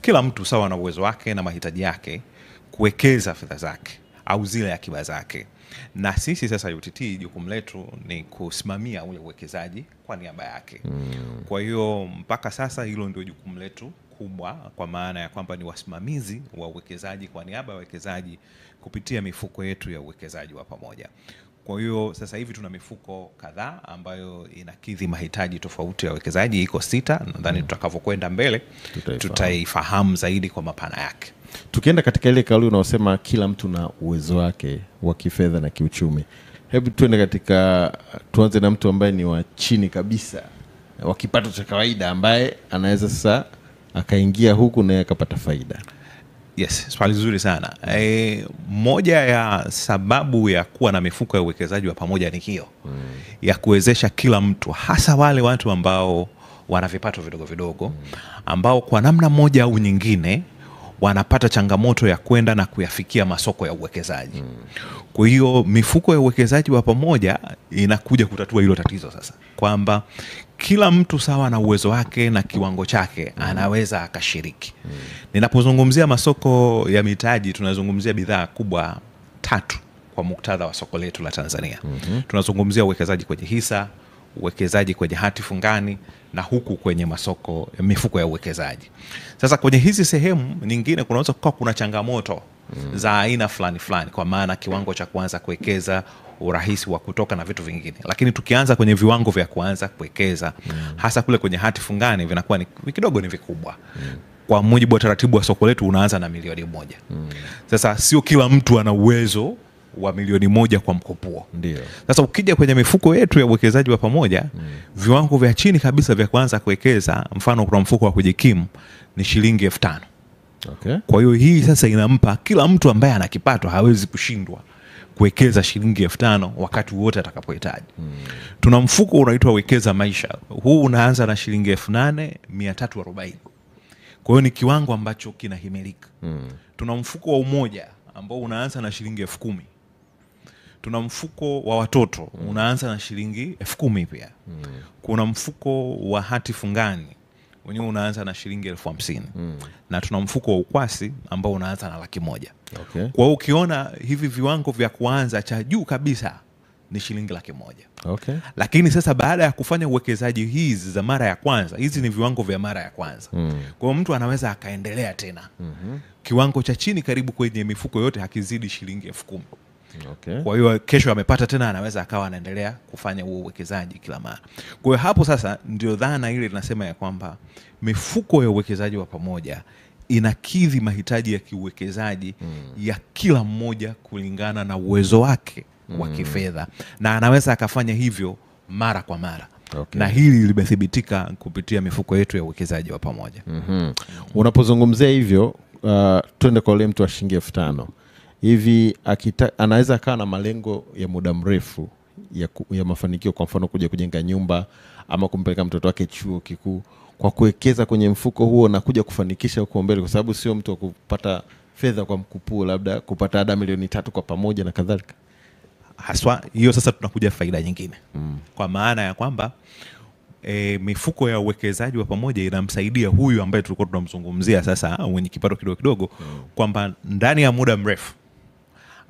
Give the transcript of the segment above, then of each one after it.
kila mtu sawa na uwezo wake na mahitaji yake kuwekeza fedha zake au zile akiba zake. Na sisi sasa UTT jukumu letu ni kusimamia ule uwekezaji kwa niaba yake. Kwa hiyo mpaka sasa hilo ndio jukumu letu kubwa, kwa maana ya kwamba ni wasimamizi wa uwekezaji kwa niaba ya wawekezaji kupitia mifuko yetu ya uwekezaji wa pamoja. Kwa hiyo sasa hivi tuna mifuko kadhaa ambayo inakidhi mahitaji tofauti ya wawekezaji, iko 6. Nadhani tutakavyokwenda mbele tutaifahamu zaidi kwa mapana yake. Tukienda katika ile kauli unaosema kila mtu na uwezo wake wa kifedha na kiuchumi, hebu tuanze na mtu ambaye ni wa chini kabisa wa kipato cha kawaida, ambaye anaweza sasa akaingia huku na akapata faida. Yes, swali zuri sana. Moja ya sababu ya kuwa na mifuko ya uwekezaji wa pamoja ni hiyo, ya kuwezesha kila mtu, hasa wale watu ambao wana vipato vidogo vidogo, ambao kwa namna moja au nyingine wanapata changamoto ya kwenda na kuyafikia masoko ya uwekezaji. Kwa hiyo mifuko ya uwekezaji wa pamoja inakuja kutatua hilo tatizo sasa, kwamba kila mtu sawa na uwezo wake na kiwango chake anaweza akashiriki. Ninapozungumzia masoko ya mitaji, tunazungumzia bidhaa kubwa 3 kwa muktadha wa soko letu la Tanzania. Tunazungumzia uwekezaji kwenye hisa, uwekezaji kwenye hati fungani, na huku kwenye masoko ya mifuko ya uwekezaji. Sasa kwenye hizi sehemu nyingine kunaweza kuwa kuna changamoto za aina fulani fulani, kwa maana kiwango cha kuanza kuwekeza, urahisi wa kutoka na vitu vingine. Lakini tukianza kwenye viwango vya kuanza kuwekeza, hasa kule kwenye hati fungani, vinakuwa ni kidogo, ni vikubwa. Kwa mujibu wa taratibu wa soko letu unaanza na milioni 1. Sasa sio kila mtu ana uwezo wa milioni 1 kwa mkopuo. Ndio. Sasa ukija kwenye mifuko yetu ya uwekezaji wa pamoja, viwango vya chini kabisa vya kuanza kuwekeza, mfano kuna mfuko wa kujikimu ni shilingi 5,000. Okay. Kwa hiyo hii sasa inampa kila mtu ambaye ana kipato, hawezi kushindwa kuwekeza shilingi 5,000 wakati wote atakapohitaji. Tuna mfuko unaitwa Wekeza Maisha. Huu unaanza na shilingi 8,340. Kwa hiyo ni kiwango ambacho kinahimilika. Tuna mfuko wa Umoja ambao unaanza na shilingi 10,000. Tuna mfuko wa watoto unaanza na shilingi 10,000 pia. Kuna mfuko wa hati fungani wenyewe unaanza na shilingi 50,000. Na tuna mfuko wa ukwasi ambao unaanza na 100,000. Okay. Kwa hiyo ukiona hivi viwango vya kuanza, cha juu kabisa ni shilingi 100,000. Okay. Lakini sasa baada ya kufanya uwekezaji hizi za mara ya kwanza, hizi ni viwango vya mara ya kwanza. Kwa hiyo mtu anaweza akaendelea tena. Kiwango cha chini karibu kwenye mifuko yote hakizidi shilingi 10,000. Okay. Kwa hiyo kesho amepata tena, anaweza akawa anaendelea kufanya huo uwekezaji kila mara. Kwa hiyo hapo sasa ndio dhana ile tunasema ya kwamba mifuko ya uwekezaji wa pamoja inakidhi mahitaji ya kiuwekezaji ya kila mmoja kulingana na uwezo wake wa kifedha, na anaweza akafanya hivyo mara kwa mara. Okay. Na hili limethibitika kupitia mifuko yetu ya uwekezaji wa pamoja. Unapozungumzia hivyo, twende kwa ule mtu wa shilingi 5,000. Hivi anaweza akawa na malengo ya muda mrefu ya mafanikio, kwa mfano kuja kujenga nyumba ama kumpeleka mtoto wake chuo kikuu, kwa kuwekeza kwenye mfuko huo na kuja kufanikisha huko mbele, kwa sababu sio mtu wa kupata fedha kwa mkupuo, labda kupata ada milioni 3 kwa pamoja na kadhalika. Haswa hiyo sasa tunakuja faida nyingine. Kwa maana ya kwamba mifuko ya uwekezaji wa pamoja inamsaidia huyu ambaye tulikuwa tunamzungumzia sasa, mwenye kipato kidogo kidogo, kwamba ndani ya muda mrefu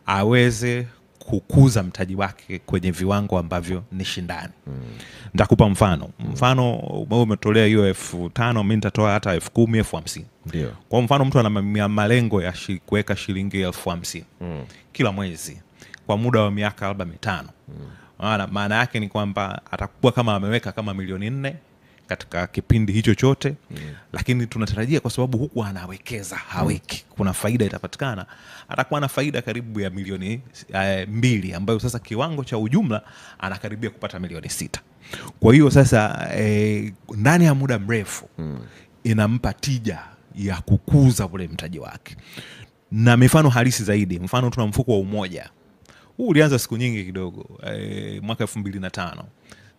aweze kukuza mtaji wake kwenye viwango ambavyo ni shindani. Nitakupa mfano wewe umetolea hiyo 5,000, mimi nitatoa hata 10,000, 50,000. Ndio. Kwa mfano mtu ana malengo ya kuweka shilingi 50,000 kila mwezi kwa muda wa miaka labda 5. Maana yake ni kwamba atakuwa kama ameweka kama milioni 4 katika kipindi hicho chote. Lakini tunatarajia kwa sababu huku anawekeza, haweki, kuna faida itapatikana, atakuwa na faida karibu ya milioni 2, ambayo sasa kiwango cha ujumla anakaribia kupata milioni 6. Kwa hiyo sasa ndani ya muda mrefu inampa tija ya kukuza ule mtaji wake. Na mifano halisi zaidi, mfano tuna mfuko wa Umoja. Huu ulianza siku nyingi kidogo, mwaka 2005.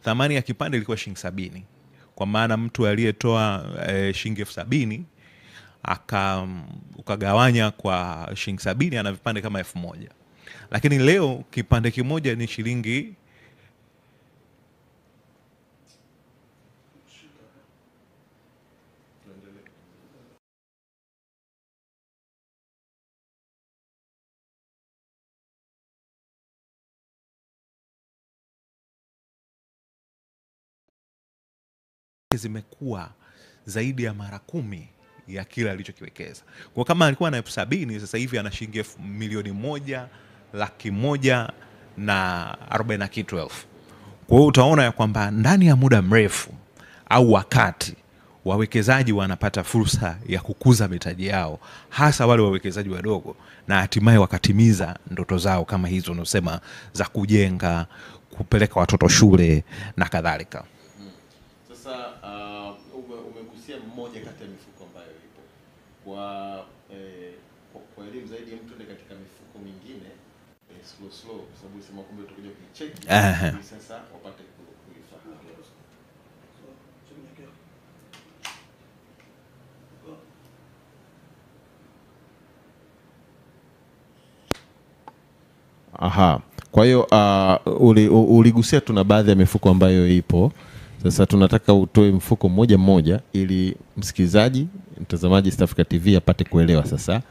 Thamani ya kipande ilikuwa shilingi 70. Kwa maana mtu aliyetoa shilingi 70,000 ukagawanya kwa shilingi 70, ana vipande kama 1,000. Lakini leo kipande kimoja ni shilingi zimekuwa zaidi ya mara 10 ya kila alichokiwekeza. Kwa kama alikuwa na 70,000 sasa hivi ana shilingi 1,140,000 na kitu elfu. Kwa hiyo utaona ya kwamba ndani ya muda mrefu au wakati wawekezaji wanapata fursa ya kukuza mitaji yao, hasa wale wawekezaji wadogo, na hatimaye wakatimiza ndoto zao kama hizo unasema za kujenga, kupeleka watoto shule na kadhalika. Sasa umegusia mmoja kati ya mifuko ambayo ipo kwa elimu zaidi, mtu ndio katika mifuko mingine slow kwa sababu sema kumbe tutakuja kuicheck sasa wapate kuifahamu. Aha. Kwa hiyo uligusia tuna baadhi ya mifuko ambayo ipo. Sasa tunataka utoe mfuko mmoja ili msikilizaji, mtazamaji East Africa TV apate kuelewa sasa.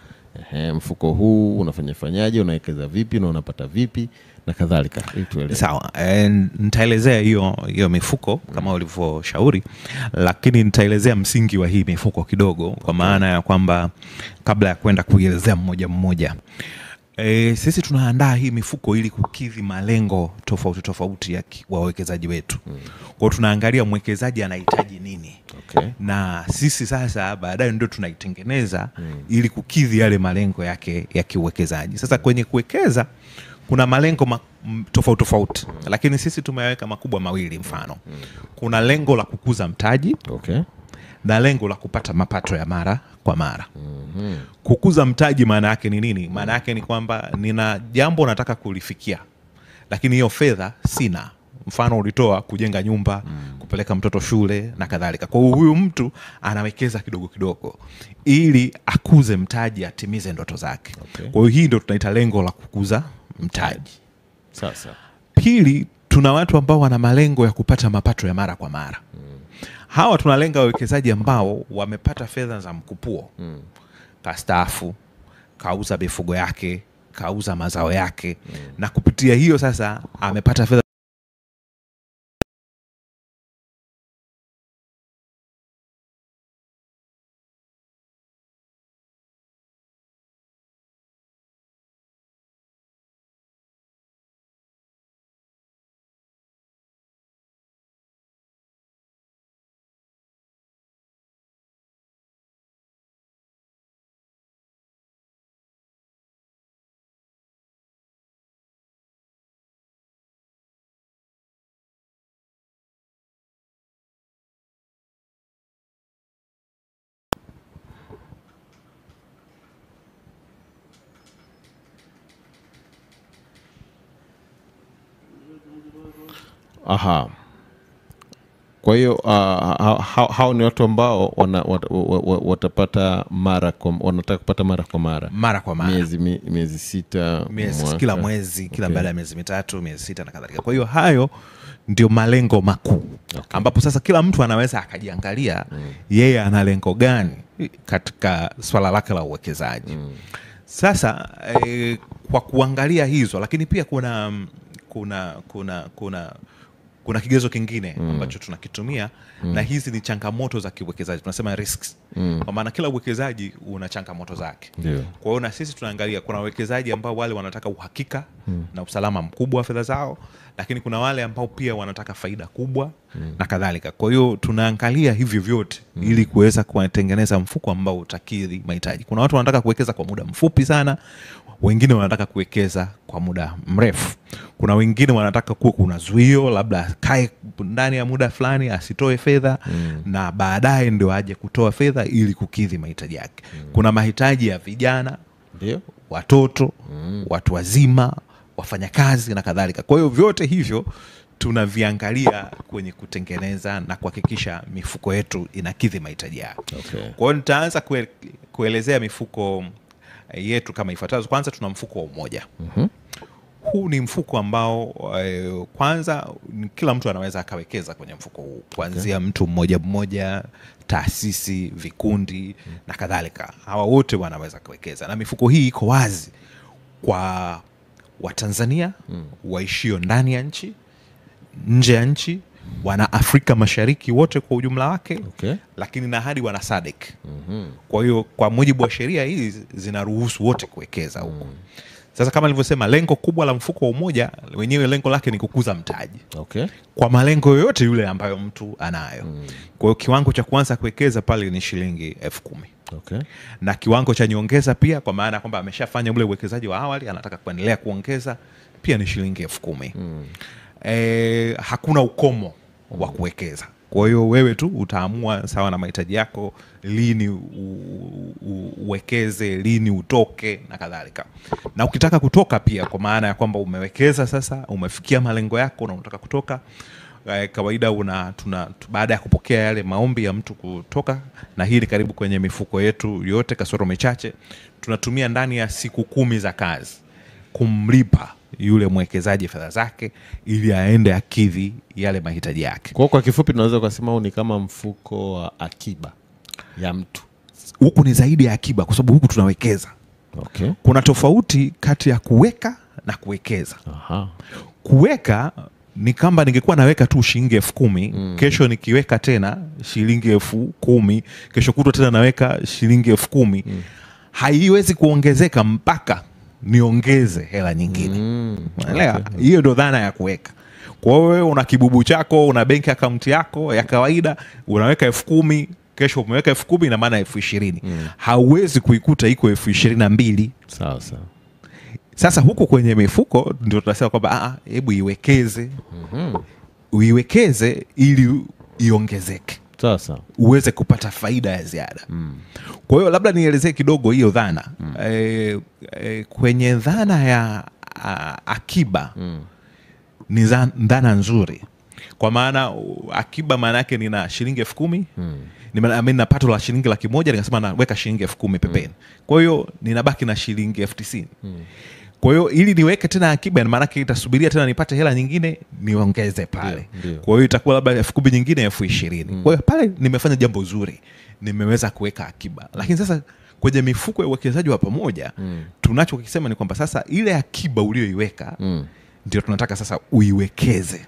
Mfuko huu unafanyaje, unawekeza vipi na unapata vipi na kadhalika, ili tuelewe. Sawa. Nitaelezea hiyo mifuko kama ulivyoshauri, lakini nitaelezea msingi wa hii mifuko kidogo, kwa maana ya kwamba kabla ya kwenda kuielezea mmoja. Sisi tunaandaa hii mifuko ili kukidhi malengo tofauti ya wawekezaji wetu. Kwa hiyo tunaangalia mwekezaji anahitaji nini. Okay. Na sisi sasa baadaye ndio tunaitengeneza ili kukidhi yale malengo yake ya kiuwekezaji. Sasa kwenye kuwekeza kuna malengo tofauti, lakini sisi tumeweka makubwa mawili mfano. Kuna lengo la kukuza mtaji. Okay. Na lengo la kupata mapato ya mara kwa mara. Kukuza mtaji maana yake ni nini? Maana yake ni kwamba nina jambo nataka kulifikia, lakini hiyo fedha sina. Mfano ulitoa kujenga nyumba, kupeleka mtoto shule na kadhalika. Kwa hiyo huyu mtu anawekeza kidogo ili akuze mtaji, atimize ndoto zake. Okay. Kwa hiyo hii ndio tunaita lengo la kukuza mtaji. Sasa Pili, tuna watu ambao wana malengo ya kupata mapato ya mara kwa mara. Hawa tunalenga wawekezaji ambao wamepata fedha za mkupuo. Kastaafu, kauza mifugo yake, kauza mazao yake, na kupitia hiyo sasa amepata fedha. aha. Kwa hiyo hao ni watu ambao watapata wanataka kupata mara kwa mara. Miezi 6, kila mwezi, kila baada ya miezi 3, miezi 6 na kadhalika. Kwa hiyo hayo ndio malengo makuu. Okay. Ambapo sasa kila mtu anaweza akajiangalia yeye ana lengo gani katika swala lake la uwekezaji. Sasa kwa kuangalia hizo, lakini pia kuna kigezo kingine ambacho tunakitumia, na hizi ni changamoto za kiuwekezaji, tunasema risks. Kwa maana kila uwekezaji una changamoto zake. Kwa hiyo na sisi tunaangalia, kuna wawekezaji ambao wale wanataka uhakika na usalama mkubwa wa fedha zao, lakini kuna wale ambao pia wanataka faida kubwa na kadhalika. Kwa hiyo tunaangalia hivyo vyote ili kuweza kutengeneza mfuko ambao utakidhi mahitaji. Kuna watu wanataka kuwekeza kwa muda mfupi sana, wengine wanataka kuwekeza kwa muda mrefu. Kuna wengine wanataka kuwa kuna zuio, labda kae ndani ya muda fulani asitoe fedha na baadaye ndio aje kutoa fedha ili kukidhi mahitaji yake. Kuna mahitaji ya vijana, watoto, watu wazima, wafanyakazi na kadhalika. Kwa hiyo vyote hivyo tunaviangalia kwenye kutengeneza na kuhakikisha mifuko yetu inakidhi mahitaji yake. Okay. Kwa hiyo nitaanza kuelezea mifuko yetu kama ifuatazo. Kwanza tuna mfuko wa umoja. Huu ni mfuko ambao kwanza kila mtu anaweza akawekeza kwenye mfuko huu, kuanzia mtu mmoja, taasisi, vikundi na kadhalika. Hawa wote wanaweza kuwekeza, na mifuko hii iko wazi kwa Watanzania waishio ndani ya nchi, nje ya nchi wana Afrika Mashariki wote kwa ujumla wake, Okay. lakini na hadi wana SADC. Kwa hiyo kwa mujibu wa sheria hizi zinaruhusu wote kuwekeza huko. Sasa kama nilivyosema, lengo kubwa la mfuko wa Umoja wenyewe, lengo lake ni kukuza mtaji. Okay. Kwa malengo yoyote yule ambayo mtu anayo. Kwa hiyo kiwango cha kuanza kuwekeza pale ni shilingi 10,000. Okay. Na kiwango cha nyongeza pia, kwa maana kwamba ameshafanya ule uwekezaji wa awali, anataka kuendelea kuongeza, pia ni shilingi 10,000. Hakuna ukomo wa kuwekeza. Kwa hiyo wewe tu utaamua sawa na mahitaji yako, lini uwekeze, lini utoke na kadhalika. Na ukitaka kutoka pia, kwa maana ya kwamba umewekeza sasa, umefikia malengo yako na unataka kutoka, kawaida baada ya kupokea yale maombi ya mtu kutoka, na hii ni karibu kwenye mifuko yetu yote kasoro michache, tunatumia ndani ya siku 10 za kazi kumlipa yule mwekezaji fedha zake ili aende akidhi yale mahitaji yake. Kwa kifupi tunaweza kusema huu ni kama mfuko wa akiba ya mtu. Huku ni zaidi ya akiba, kwa sababu huku tunawekeza. Okay. Kuna tofauti kati ya kuweka na kuwekeza. Kuweka ni kama ningekuwa naweka tu shilingi 10,000, kesho nikiweka tena shilingi 10,000, kesho kutwa tena naweka shilingi 10,000. Haiwezi kuongezeka mpaka niongeze hela nyingine. Unaelewa? Okay. Hiyo ndio dhana ya kuweka. Kwa hiyo wewe una kibubu chako, una bank account yako ya kawaida, unaweka 10,000, kesho umeweka 10,000, ina maana 20,000. Hauwezi kuikuta iko 22,000. Sawa sawa. Sasa huko kwenye mifuko ndio tunasema kwamba hebu iwekeze. Uiwekeze ili iongezeke. Sasa uweze kupata faida ya ziada. Kwa hiyo labda nielezee kidogo hiyo dhana. Kwenye dhana ya akiba ni dhana nzuri. Kwa maana akiba maana yake nina shilingi 10,000, nina pato la shilingi 100,000, nikasema naweka shilingi 10,000 pembeni. Kwa hiyo ninabaki na shilingi 90,000. Kwa hiyo ili niweke tena akiba, maana yake itasubiria tena nipate hela nyingine niongeze pale. Kwa hiyo itakuwa labda 10,000 nyingine 20,000. Kwa hiyo pale nimefanya jambo zuri, nimeweza kuweka akiba. Lakini sasa kwenye mifuko ya uwekezaji wa pamoja, tunachokisema ni kwamba sasa ile akiba ulioiweka ndio tunataka sasa uiwekeze.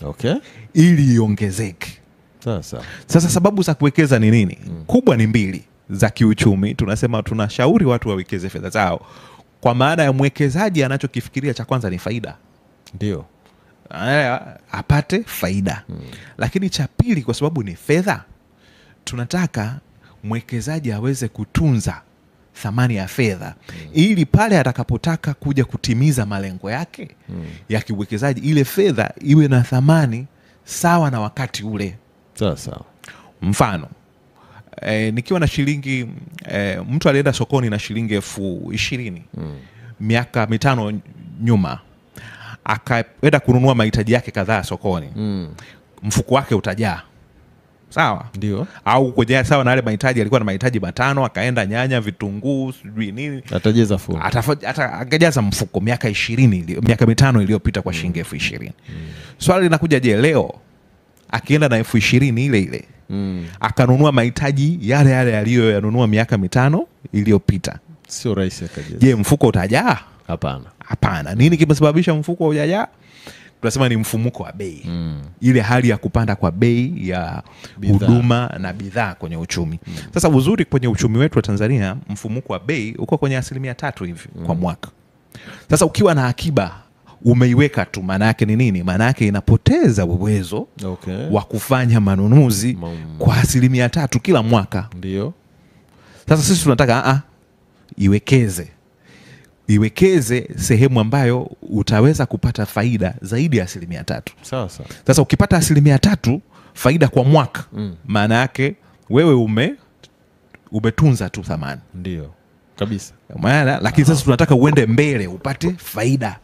Okay. Ili iongezeke. Sasa sababu za kuwekeza ni nini? Kubwa ni 2 za kiuchumi. Tunasema tunashauri watu wawekeze fedha zao. Kwa maana ya mwekezaji anachokifikiria cha kwanza ni faida. Ndio. Apate faida. Lakini cha pili, kwa sababu ni fedha, tunataka mwekezaji aweze kutunza thamani ya fedha ili pale atakapotaka kuja kutimiza malengo yake ya kiuwekezaji, ile fedha iwe na thamani sawa na wakati ule. Sasa mfano, nikiwa na shilingi, mtu alienda sokoni na shilingi 20,000 miaka 5 nyuma, akaenda kununua mahitaji yake kadhaa sokoni, mfuko wake utajaa. Sawa? Ndio. Au kujaa sawa na yale mahitaji, alikuwa na mahitaji 5, akaenda nyanya, vitunguu, sijui nini, atajaza full. Akajaza mfuko miaka 5 iliyopita kwa shilingi 20,000. Swali linakuja, je, leo akienda na 20,000 ile ile akanunua mahitaji yale yale aliyoyanunua miaka 5 iliyopita, sio rahisi akajaza. Je, mfuko utajaa? Hapana. Nini kimesababisha mfuko hujajaa? Tunasema ni mfumuko wa bei. Ile hali ya kupanda kwa bei ya huduma na bidhaa kwenye uchumi. Sasa uzuri kwenye uchumi wetu wa Tanzania, mfumuko wa bei uko kwenye 3% hivi kwa mwaka. Sasa ukiwa na akiba umeiweka tu, maana yake ni nini? Maana yake inapoteza uwezo wa kufanya manunuzi kwa 3% kila mwaka. Ndio. Sasa sisi tunataka iwekeze sehemu ambayo utaweza kupata faida zaidi ya 3%. Sawa. Sasa ukipata 3% faida kwa mwaka, maana yake wewe umetunza tu thamani. Ndio. Kabisa. Maana lakini sasa tunataka uende mbele upate faida.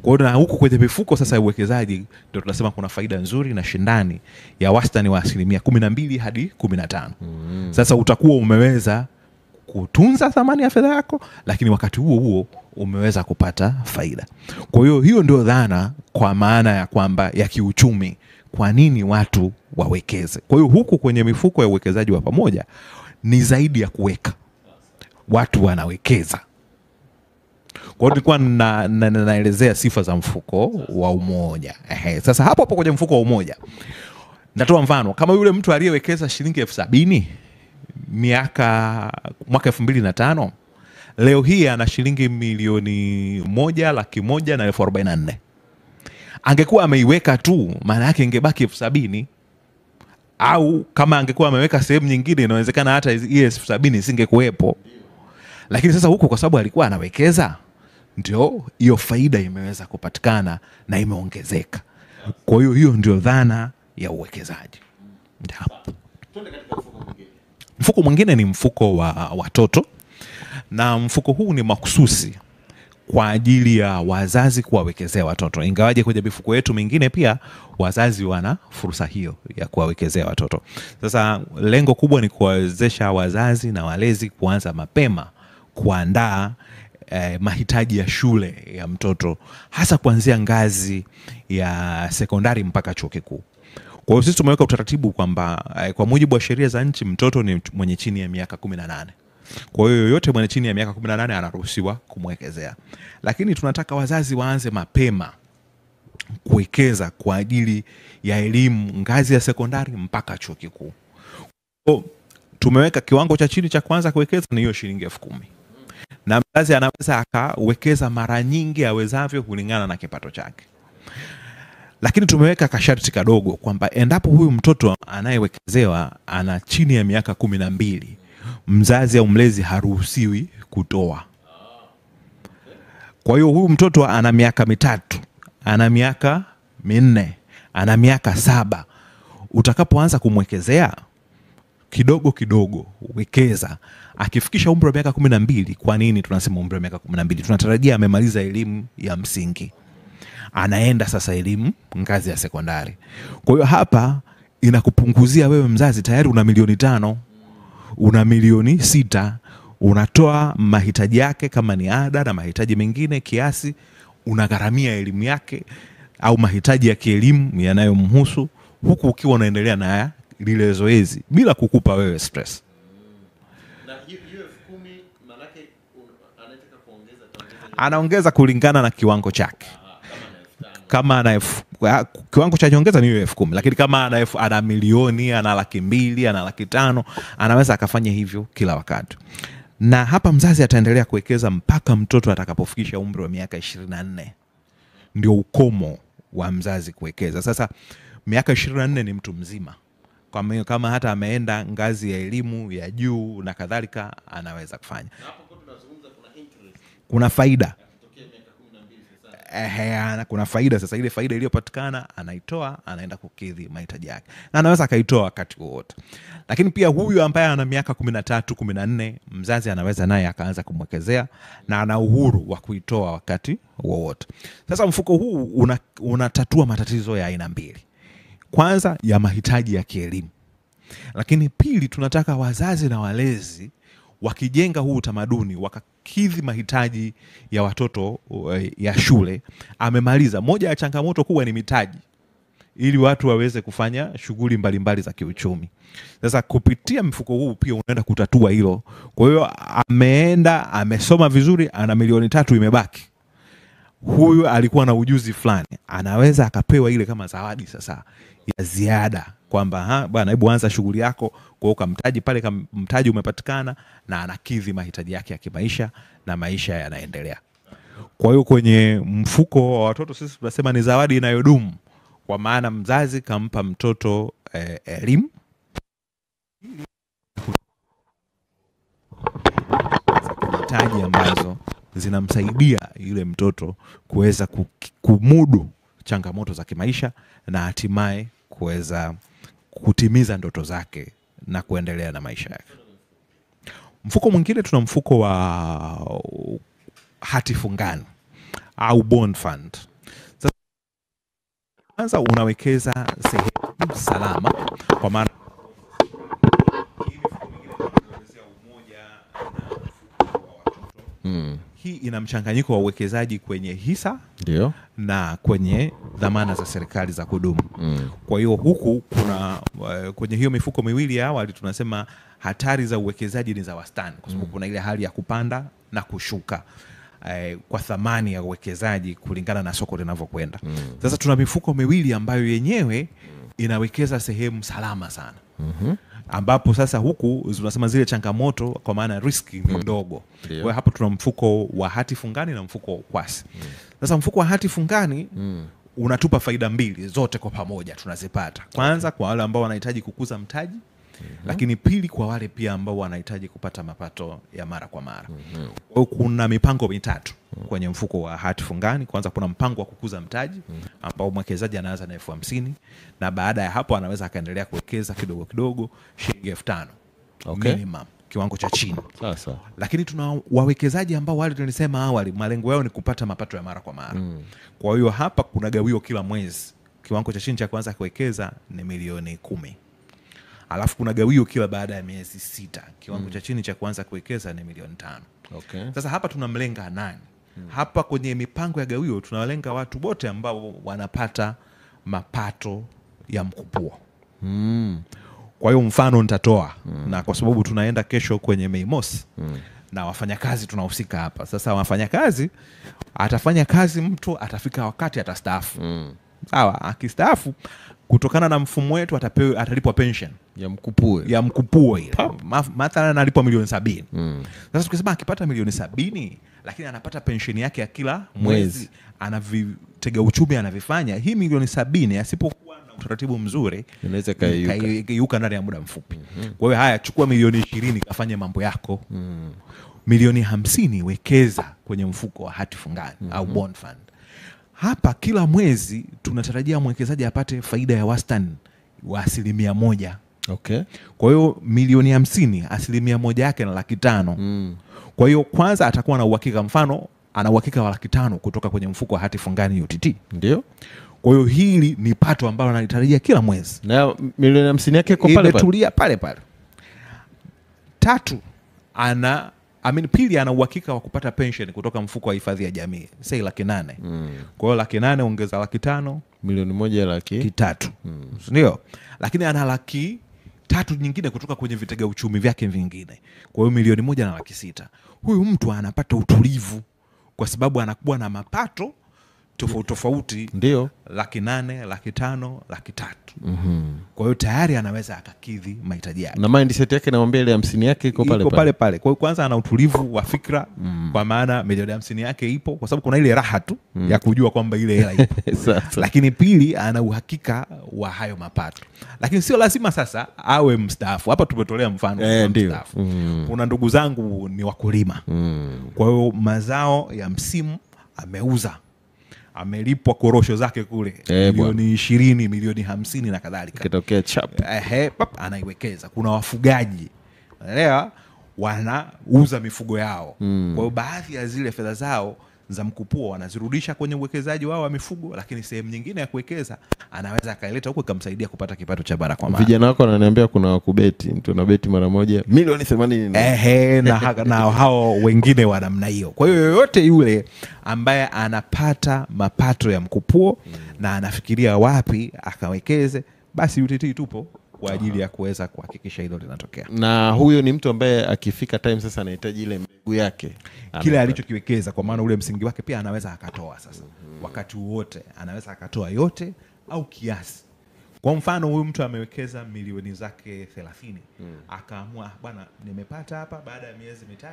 Kwa hiyo na huko kwenye mifuko sasa ya uwekezaji ndio tunasema kuna faida nzuri na shindani ya wastani wa 12% hadi 15%. Sasa utakuwa umeweza kutunza thamani ya fedha yako, lakini wakati huo huo umeweza kupata faida. Kwa hiyo hiyo ndio dhana, kwa maana ya kwamba ya kiuchumi, kwa nini watu wawekeze. Kwa hiyo huku kwenye mifuko ya uwekezaji wa pamoja ni zaidi ya kuweka, watu wanawekeza. Kwa hiyo nilikuwa naelezea sifa za mfuko wa Umoja. Sasa hapo kwenye mfuko wa Umoja nitatoa mfano kama yule mtu aliyewekeza shilingi 70,000 mwaka 2005, leo hii ana shilingi milioni 1,144,000. Angekuwa ameiweka tu, maana yake ingebaki 70,000, au kama angekuwa ameweka sehemu nyingine inawezekana hata ile 70,000 isingekuwepo. Lakini sasa huko kwa sababu alikuwa anawekeza, ndio hiyo faida imeweza kupatikana na imeongezeka. Kwa hiyo hiyo ndio dhana ya uwekezaji. Mfuko mwingine ni mfuko wa watoto, na mfuko huu ni makususi kwa ajili ya wazazi kuwawekezea watoto. Ingawaje kwenye mifuko yetu mingine pia wazazi wana fursa hiyo ya kuwawekezea watoto. Sasa lengo kubwa ni kuwawezesha wazazi na walezi kuanza mapema kuandaa mahitaji ya shule ya mtoto, hasa kuanzia ngazi ya sekondari mpaka chuo kikuu. Kwa hiyo sisi tumeweka utaratibu kwamba kwa mujibu wa sheria za nchi mtoto ni mwenye chini ya miaka 18. Kwa hiyo yoyote mwenye chini ya miaka 18 anaruhusiwa kumwekezea. Lakini tunataka wazazi waanze mapema kuwekeza kwa ajili ya elimu ngazi ya sekondari mpaka chuo kikuu. Tumeweka kiwango cha chini cha kwanza kuwekeza ni hiyo shilingi 10,000. Na mzazi anaweza akawekeza mara nyingi awezavyo kulingana na kipato chake. Lakini tumeweka kasharti kadogo kwamba endapo huyu mtoto anayewekezewa ana chini ya miaka 12, mzazi au mlezi haruhusiwi kutoa. Kwa hiyo huyu mtoto ana miaka 3, ana miaka 4, ana miaka 7, utakapoanza kumwekezea kidogo kidogo wekeza, akifikisha umri wa miaka 12. Kwa nini tunasema umri wa miaka 12? Tunatarajia amemaliza elimu ya msingi, anaenda sasa elimu ngazi ya sekondari. Kwa hiyo hapa inakupunguzia wewe mzazi, tayari una milioni 5, una milioni 6, unatoa mahitaji yake kama ni ada na mahitaji mengine kiasi, unagharamia elimu yake au mahitaji ya kielimu yanayomhusu, huku ukiwa unaendelea na lile zoezi bila kukupa wewe stress. Na hiyo 10,000 maana yake anataka kuongeza, anaongeza kulingana na kiwango chake. Kama ana kiwango cha nyongeza ni hiyo 10,000, lakini kama ana milioni, ana 200,000, ana 500,000, anaweza akafanya hivyo kila wakati. Na hapa mzazi ataendelea kuwekeza mpaka mtoto atakapofikisha umri wa miaka 24. Ndio ukomo wa mzazi kuwekeza. Sasa miaka 24 ni mtu mzima. Kama hata ameenda ngazi ya elimu ya juu na kadhalika, anaweza kufanya. Hapo tunazungumza kuna interest. Kuna faida. Sasa. Kuna faida. Sasa ile faida iliyopatikana anaitoa, anaenda kukidhi mahitaji yake. Na anaweza akaitoa wakati wowote. Lakini pia huyu ambaye ana miaka 13, 14, mzazi anaweza naye akaanza kumwekezea na ana uhuru wa kuitoa wakati wowote. Sasa mfuko huu unatatua matatizo ya aina mbili. Kwanza ya mahitaji ya kielimu. Lakini pili, tunataka wazazi na walezi wakijenga huu utamaduni wakakidhi mahitaji ya watoto ya shule, amemaliza. Moja ya changamoto kubwa ni mitaji, ili watu waweze kufanya shughuli mbalimbali za kiuchumi. Sasa kupitia mfuko huu pia unaenda kutatua hilo. Kwa hiyo ameenda, amesoma vizuri, ana milioni 3 imebaki. Huyu alikuwa na ujuzi fulani, anaweza akapewa ile kama zawadi sasa ya ziada, kwamba bwana, hebu anza shughuli yako. Kwa hiyo mtaji pale, kama mtaji umepatikana, na anakidhi mahitaji yake ya kimaisha na maisha yanaendelea. Kwa hiyo kwenye mfuko wa watoto sisi tunasema ni zawadi inayodumu, kwa maana mzazi kampa mtoto elimu, mahitaji ambazo zinamsaidia yule mtoto kuweza kumudu changamoto za kimaisha na hatimaye kuweza kutimiza ndoto zake na kuendelea na maisha yake. Mfuko mwingine tuna mfuko wa hati fungani au bond fund. Sasa kwanza unawekeza sehemu salama, kwa maana hii ina mchanganyiko wa uwekezaji kwenye hisa, ndio, na kwenye dhamana za serikali za kudumu. Kwa hiyo huku kuna kwenye hiyo mifuko miwili ya awali tunasema hatari za uwekezaji ni za wastani, kwa sababu kuna ile hali ya kupanda na kushuka. kwa thamani ya uwekezaji kulingana na soko linavyokwenda. Sasa tuna mifuko miwili ambayo yenyewe inawekeza sehemu salama sana. Ambapo sasa huku tunasema zile changamoto kwa maana riski ni ndogo. Kwa hiyo hapo tuna mfuko wa hati fungani na mfuko wa ukwasi. Sasa mfuko wa hati fungani unatupa faida mbili zote kwa pamoja tunazipata. Kwanza kwa wale ambao wanahitaji kukuza mtaji, lakini pili kwa wale pia ambao wanahitaji kupata mapato ya mara kwa mara. Kwa kuna mipango mitatu kwenye mfuko wa hati fungani. Kwanza kuna mpango wa kukuza mtaji ambao mwekezaji anaanza na 50,000 na baada ya hapo anaweza akaendelea kuwekeza kidogo kidogo shilingi 5,000 minimum, kiwango cha chini. Sasa Lakini tuna wawekezaji ambao wale tulisema awali malengo yao ni kupata mapato ya mara kwa mara. Kwa hiyo hapa kuna gawio kila mwezi. Kiwango cha chini cha kwanza kuwekeza ni milioni 10. Alafu kuna gawio kila baada ya miezi 6. Kiwango cha chini cha kwanza kuwekeza ni milioni 5. Sasa hapa tunamlenga nani? Hapa kwenye mipango ya gawio tunawalenga watu wote ambao wanapata mapato ya mkupuo. Kwa hiyo mfano nitatoa na kwa sababu tunaenda kesho kwenye Mei Mosi na wafanyakazi tunahusika hapa. Sasa wafanyakazi atafanya kazi, mtu atafika wakati atastaafu. Sawa, akistaafu kutokana na mfumo wetu atalipwa pension ya mkupuo ile. Mathalan analipwa milioni 70. Sasa tukisema akipata milioni 70 lakini anapata pension yake ya kila mwezi, anavitega uchumi anavifanya, hii milioni 70 asipokuwa na utaratibu mzuri inaweza kaiuka ndani ya muda mfupi. Kwa hiyo haya, chukua milioni 20 kafanye mambo yako. Milioni 50 wekeza kwenye mfuko wa hati fungani au bond fund. Hapa kila mwezi tunatarajia mwekezaji apate faida ya wastani wa 1%. Kwa hiyo milioni 50, 1% yake na 500,000. Kwa hiyo kwanza atakuwa na uhakika, mfano ana uhakika wa 500,000 kutoka kwenye mfuko wa hati fungani UTT. Ndio. Kwa hiyo hili ni pato ambalo analitarajia kila mwezi. Na milioni 50 yake iko pale imetulia pale pale. Pili ana uhakika wa kupata pension kutoka mfuko wa hifadhi ya jamii, say 800,000. Kwa hiyo 800,000 ongeza 500,000, milioni 1,300,000. Ndio. Lakini ana 300,000 nyingine kutoka kwenye vitega uchumi vyake vingine. Kwa hiyo milioni 1,600,000. Huyu mtu anapata utulivu kwa sababu anakuwa na mapato tofauti. Ndio. 800,000, 500,000, 300,000. Kwa hiyo tayari anaweza akakidhi mahitaji yake. Na mindset yake namwambia ile 50 yake iko pale. Kwa hiyo kwanza ana utulivu wa fikra kwa maana milioni 50 yake ipo kwa sababu kuna ile raha tu ya kujua kwamba ile hela ipo. Lakini pili ana uhakika wa hayo mapato. Lakini sio lazima sasa awe mstaafu. Hapa tumetolea mfano mstaafu. Kuna ndugu zangu ni wakulima. Kwa hiyo mazao ya msimu ameuza, amelipwa korosho zake kule milioni 20, milioni 50 na kadhalika. Kitokea chap. Anaiwekeza. Kuna wafugaji, unaelewa, wanauza mifugo yao. Kwa hiyo baadhi ya zile fedha zao za mkupuo wanazirudisha kwenye uwekezaji wao wa mifugo, lakini sehemu nyingine ya kuwekeza anaweza akaileta huko ikamsaidia kupata kipato cha mara kwa mara. Vijana wako wananiambia kuna wakubeti, mtu anabeti mara moja milioni 80. Na hao wengine wa namna hiyo. Kwa hiyo yoyote yule ambaye anapata mapato ya mkupuo na anafikiria wapi akawekeze, basi UTT tupo kwa ajili ya kuweza kuhakikisha hilo linatokea. Na huyo ni mtu ambaye akifika time sasa anahitaji ile mbegu yake, kile alichokiwekeza, kwa maana ule msingi wake pia anaweza akatoa sasa. Wakati wote anaweza akatoa yote au kiasi. Kwa mfano huyu mtu amewekeza milioni zake 30, akaamua bwana, nimepata hapa baada ya miezi 3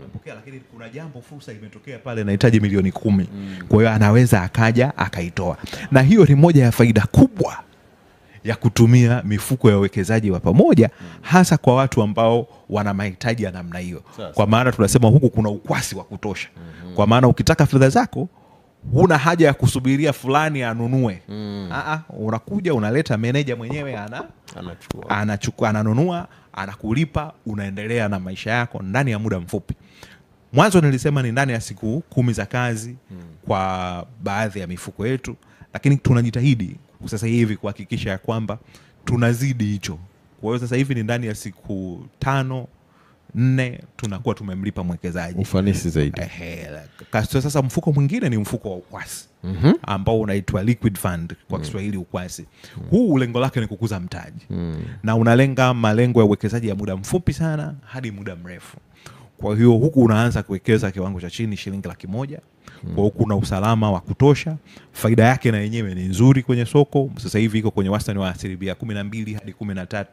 napokea, lakini kuna jambo, fursa imetokea pale, nahitaji milioni 10. Kwa hiyo anaweza akaja akaitoa. Na hiyo ni moja ya faida kubwa ya kutumia mifuko ya uwekezaji wa pamoja, hasa kwa watu ambao wana mahitaji ya namna hiyo. Kwa maana tunasema huku kuna ukwasi wa kutosha. Kwa maana ukitaka fedha zako huna haja ya kusubiria fulani anunue. Unakuja unaleta meneja mwenyewe anachukua, ananunua, anakulipa, unaendelea na maisha yako ndani ya muda mfupi. Mwanzo nilisema ni ndani ya siku 10 za kazi kwa baadhi ya mifuko yetu, lakini tunajitahidi sasa hivi kuhakikisha ya kwamba tunazidi hicho. Kwa hiyo sasa hivi ni ndani ya siku 5-4 tunakuwa tumemlipa mwekezaji. Ufanisi zaidi. Sasa mfuko mwingine ni mfuko wa ukwasi ambao unaitwa liquid fund kwa Kiswahili ukwasi. Huu lengo lake ni kukuza mtaji. Na unalenga malengo ya uwekezaji ya muda mfupi sana hadi muda mrefu. Kwa hiyo huku unaanza kuwekeza kiwango cha chini shilingi 100,000. Kwa huku kuna usalama wa kutosha. Faida yake na yenyewe ni nzuri kwenye soko. Sasa hivi iko kwenye wastani wa 12% hadi 13%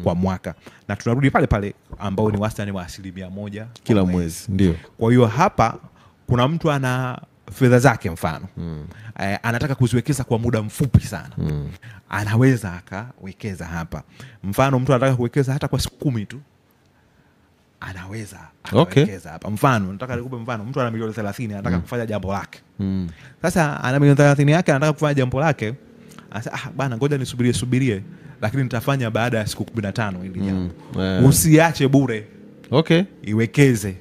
kwa mwaka. Na tunarudi pale pale ambao ni wastani wa 1% kila mwezi. Ndio. Kwa hiyo hapa kuna mtu ana fedha zake mfano. Anataka kuziwekeza kwa muda mfupi sana. Anaweza akawekeza hapa. Mfano mtu anataka kuwekeza hata kwa siku 10 tu. Anaweza akawekeza hapa. Mfano nataka nikupe mfano, mtu ana milioni 30 anataka kufanya jambo lake. Sasa ana milioni 30 yake anataka kufanya jambo lake. Anasema bana ngoja nisubirie lakini nitafanya baada ya siku 15 ili jambo. Usiache bure. Iwekeze.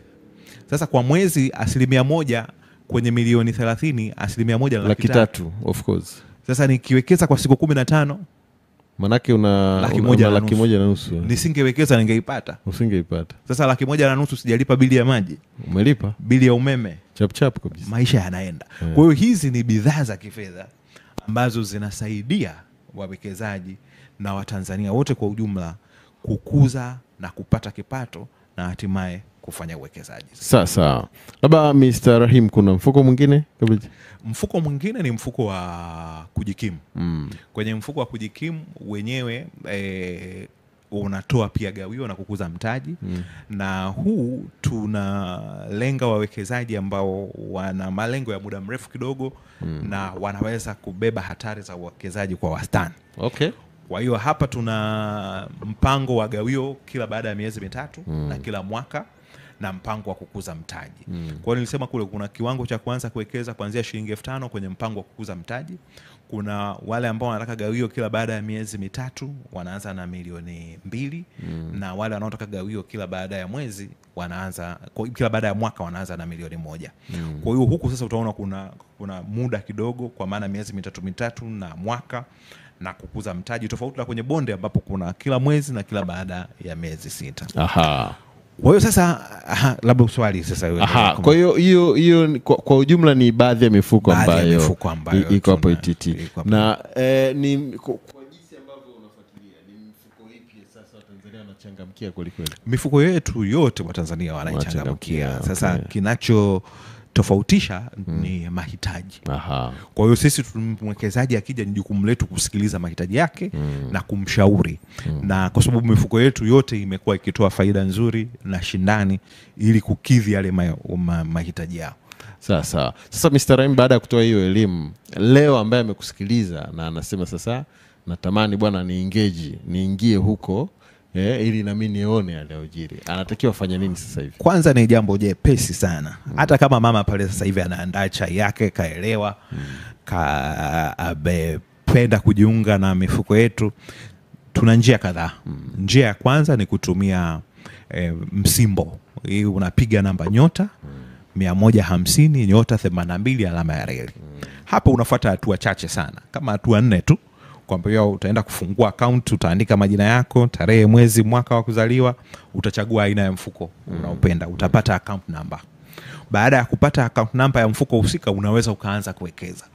Sasa kwa mwezi 1% kwenye milioni 30, 1% ni 300,000 of course. Sasa nikiwekeza kwa siku 15 manake una 1,500,000. Nisingewekeza ningeipata. Usingeipata. Sasa 1,500,000 sijalipa bili ya maji. Umelipa? Bili ya umeme. Chap kabisa. Maisha yanaenda. Kwa hiyo hizi ni bidhaa za kifedha ambazo zinasaidia wawekezaji na Watanzania wote kwa ujumla kukuza na kupata kipato na hatimaye kufanya uwekezaji. Sawa. Labda Mr. Rahim, kuna mfuko mwingine? Mfuko mwingine ni mfuko wa kujikimu. Kwenye mfuko wa kujikimu wenyewe unatoa pia gawio na kukuza mtaji. Na huu tunalenga wawekezaji ambao wana malengo ya muda mrefu kidogo na wanaweza kubeba hatari za uwekezaji kwa wastani. Kwa hiyo hapa tuna mpango wa gawio kila baada ya miezi 3 na kila mwaka na mpango wa kukuza mtaji. Kwa hiyo nilisema kule kuna kiwango cha kwanza kuwekeza kuanzia shilingi 5,000 kwenye mpango wa kukuza mtaji. Kuna wale ambao wanataka gawio kila baada ya miezi 3 wanaanza na milioni 2 na wale wanaotaka gawio kila baada ya mwezi wanaanza kila baada ya mwaka wanaanza na milioni 1. Kwa hiyo huku sasa utaona kuna muda kidogo kwa maana miezi 3 na mwaka na kukuza mtaji, tofauti na kwenye bonde ambapo kuna kila mwezi na kila baada ya miezi 6. Kwa hiyo sasa labda swali sasa wewe. Kwa hiyo kwa ujumla ni baadhi ya mifuko ambayo iko hapo ITT. Na ni kwa jinsi ambavyo unafuatilia ni mifuko ipi sasa Watanzania wanachangamkia kweli? Mifuko yetu yote Watanzania wanachangamkia. Sasa kinacho tofautisha ni mahitaji. Kwa hiyo sisi mwekezaji akija ni jukumu letu kusikiliza mahitaji yake na kumshauri. Na kwa sababu mifuko yetu yote imekuwa ikitoa faida nzuri na shindani ili kukidhi yale mahitaji yao. Sasa Mr. Rahim, baada ya kutoa hiyo elimu leo, ambaye amekusikiliza na anasema sasa natamani bwana niingie huko ili na mimi nione yanayojiri, anatakiwa afanye nini sasa hivi? Kwanza ni jambo jepesi sana. Hata kama mama pale sasa hivi anaandaa chai yake, kaelewa, amependa kujiunga na mifuko yetu, tuna njia kadhaa. Njia ya kwanza ni kutumia msimbo. Hii unapiga namba nyota 150 nyota 82 alama ya reli. Hapa unafuata hatua chache sana, kama hatua 4 tu. Kwamba wewe utaenda kufungua account, utaandika majina yako, tarehe, mwezi, mwaka wa kuzaliwa, utachagua aina ya mfuko unaopenda, utapata account number. Baada ya kupata account number ya mfuko husika unaweza ukaanza kuwekeza.